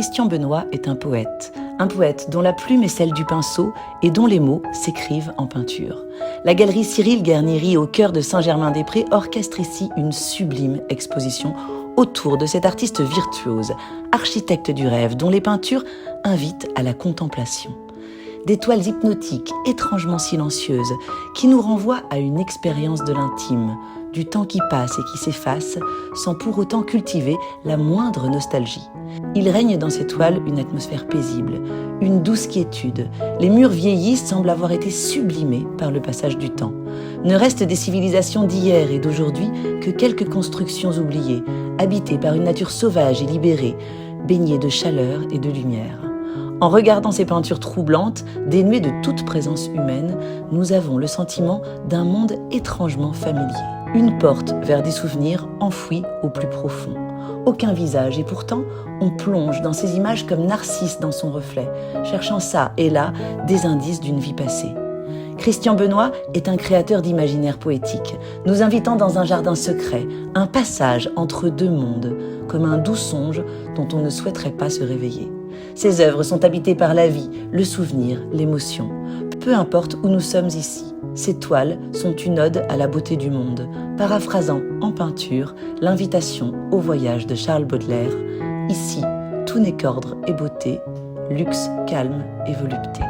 Christian Benoît est un poète dont la plume est celle du pinceau et dont les mots s'écrivent en peinture. La galerie Cyril Guarnieri au cœur de Saint-Germain-des-Prés orchestre ici une sublime exposition autour de cet artiste virtuose, architecte du rêve, dont les peintures invitent à la contemplation. Des toiles hypnotiques, étrangement silencieuses, qui nous renvoient à une expérience de l'intime, du temps qui passe et qui s'efface, sans pour autant cultiver la moindre nostalgie. Il règne dans ces toiles une atmosphère paisible, une douce quiétude. Les murs vieillis semblent avoir été sublimés par le passage du temps. Ne restent des civilisations d'hier et d'aujourd'hui que quelques constructions oubliées, habitées par une nature sauvage et libérée, baignée de chaleur et de lumière. En regardant ces peintures troublantes, dénuées de toute présence humaine, nous avons le sentiment d'un monde étrangement familier. Une porte vers des souvenirs enfouis au plus profond. Aucun visage et pourtant, on plonge dans ces images comme Narcisse dans son reflet, cherchant ça et là des indices d'une vie passée. Christian Benoît est un créateur d'imaginaire poétique, nous invitant dans un jardin secret, un passage entre deux mondes, comme un doux songe dont on ne souhaiterait pas se réveiller. Ses œuvres sont habitées par la vie, le souvenir, l'émotion. Peu importe où nous sommes ici, ces toiles sont une ode à la beauté du monde, paraphrasant en peinture l'invitation au voyage de Charles Baudelaire. Ici, tout n'est qu'ordre et beauté, luxe, calme et volupté.